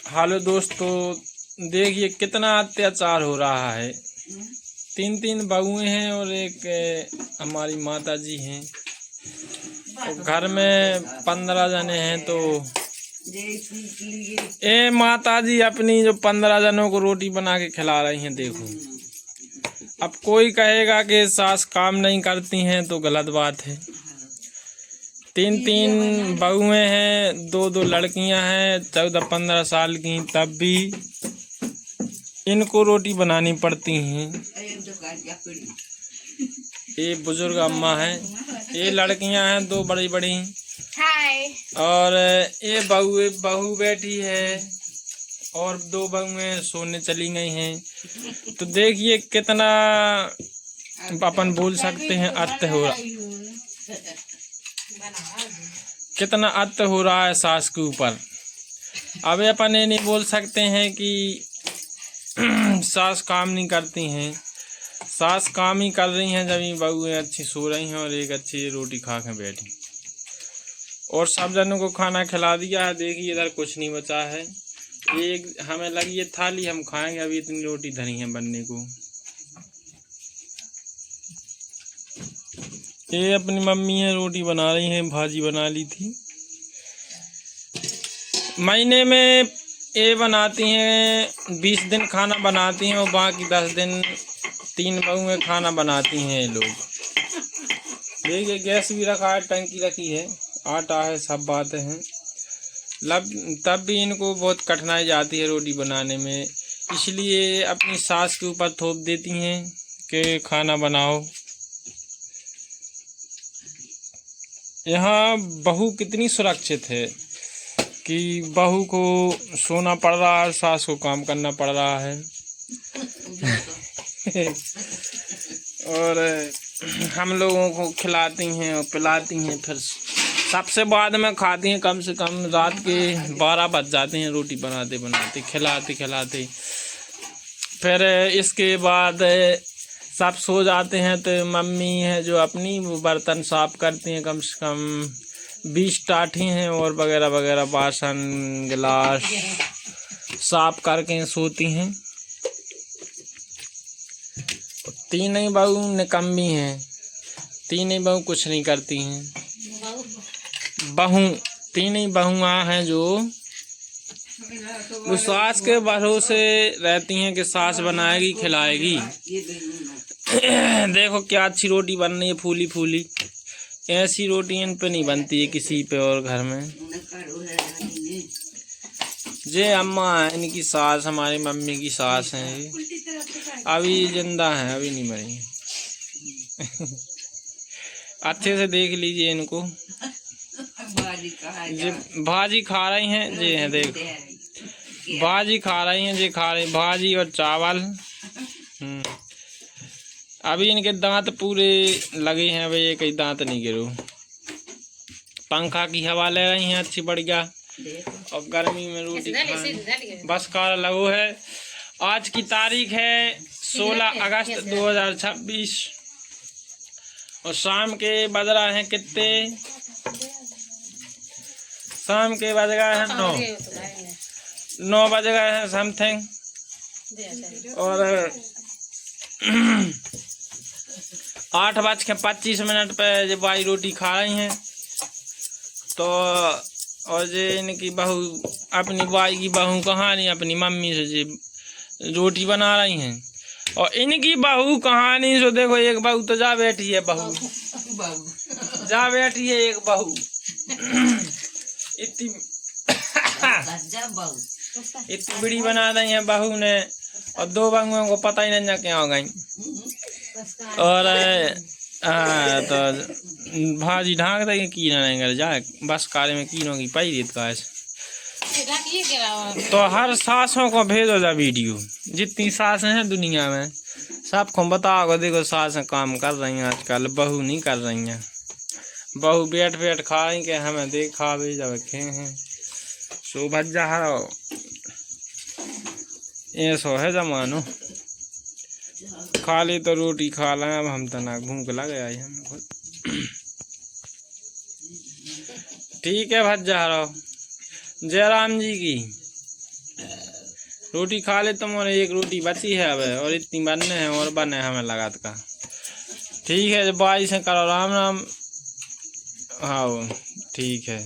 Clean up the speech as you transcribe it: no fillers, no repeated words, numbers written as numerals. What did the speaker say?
Hello दोस्तों, देखिए कितना अत्याचार हो रहा है। तीन बहुएं हैं और एक हमारी माता जी हैं। तो घर में 15 जने हैं। तो ये माता जी अपनी जो 15 जनों को रोटी बना के खिला रही हैं। देखो, अब कोई कहेगा कि सास काम नहीं करती हैं तो गलत बात है। तीन बहुएं हैं, दो लड़कियां हैं 14-15 साल की, तब भी इनको रोटी बनानी पड़ती हैं। ये बुजुर्ग अम्मा है, ये लड़कियां हैं 2 बड़ी बड़ी, और ये बहू बैठी है और 2 बहुएं सोने चली गई हैं। तो देखिए कितना अपन बोल सकते हैं कितना अत्य हो रहा है सास के ऊपर। अब अपन ये नहीं बोल सकते हैं कि सास काम नहीं करती हैं। सास काम ही कर रही हैं जब ये बहुएं अच्छी सो रही हैं और एक अच्छी रोटी खा के बैठी, और सब जनों को खाना खिला दिया है। देखिए इधर कुछ नहीं बचा है। एक हमें लगी ये थाली हम खाएंगे, अभी इतनी रोटी धरी है बनने को। ये अपनी मम्मी है, रोटी बना रही हैं, भाजी बना ली थी। महीने में ये बनाती हैं 20 दिन खाना बनाती हैं, और बाकी 10 दिन 3 बहुएं खाना बनाती हैं ये लोग। देखिए गैस भी रखा है, टंकी रखी है, आटा है, सब बातें हैं। तब भी इनको बहुत कठिनाई जाती है रोटी बनाने में, इसलिए अपनी सास के ऊपर थोप देती हैं कि खाना बनाओ। यहाँ बहू कितनी सुरक्षित है कि बहू को सोना पड़ रहा है, सास को काम करना पड़ रहा है। और हम लोगों को खिलाती हैं और पिलाती हैं, फिर सबसे बाद में खाती हैं। कम से कम रात के 12 बज जाते हैं रोटी बनाते बनाते, खिलाते। फिर इसके बाद सब सो जाते हैं, तो मम्मी है जो अपनी बर्तन साफ करती हैं। कम से कम 20 टाठी हैं और वगैरह वगैरह, बासन गिलास साफ करके सोती हैं। 3 ही बहू निकम्मी हैं, 3 ही बहू कुछ नहीं करती हैं। 3 ही बहुआ हैं जो वो सास के भरोसे रहती हैं कि सास बनाएगी खिलाएगी। देखो क्या अच्छी रोटी बन रही है, फूली फूली। ऐसी रोटी इन पे नहीं बनती है किसी पे और घर में। जे अम्मा है, इनकी सास हमारी मम्मी की सास है, अभी जिंदा है, अभी नहीं मरी। अच्छे से देख लीजिए इनको, भाजी खा रही हैं जी, हैं देखो भाजी खा रही हैं जी, खा रही भाजी और चावल। अभी इनके दांत पूरे लगे हैं, अभी एक ही दांत नहीं गिरो। पंखा की हवा ले रही हैं अच्छी बढ़िया, और गर्मी में रोटी खाएं बस का लगो है। आज की तारीख है 16 अगस्त 2026, और शाम के बज रहे हैं कितने? शाम के बज गए हैं 9 बज गए हैं समथिंग। और 8:25 पे जब भाई रोटी खा रही हैं। तो और जो इनकी बहू, अपनी बाई की बहू कहानी अपनी मम्मी से जी रोटी बना रही हैं, और इनकी बहू कहानी से देखो, एक बहू तो जा बैठी है, बहू जा बैठी है एक बहू। इतनी बड़ी बना दी है बहू ने, और 2 बहुओं को पता ही नहीं क्या हो गई। और तो भाजी ढाक देंगे की नहीं कर जाए, बस काले में कीनों की पाई देत का। तो हर सासों को भेजो जा वीडियो, जितनी सासें हैं दुनिया में सबको बताओ, देखो सासें काम कर रही हैं आजकल, बहू नहीं कर रही हैं। बहू बैठ खाएं के हमें देखा भी जब रखे हैं सो भज्जा हरो, ये सो है जमानो। खाली तो रोटी खा लें, अब हम तना भूख लग गया है हमको। ठीक है भज्जा हरो, जय राम जी की। रोटी खा ले तुम, और एक रोटी बची है अब, और इतनी बनने हैं और बने हमें लगा का। ठीक है, बाई से करो राम राम। हाँ ठीक है।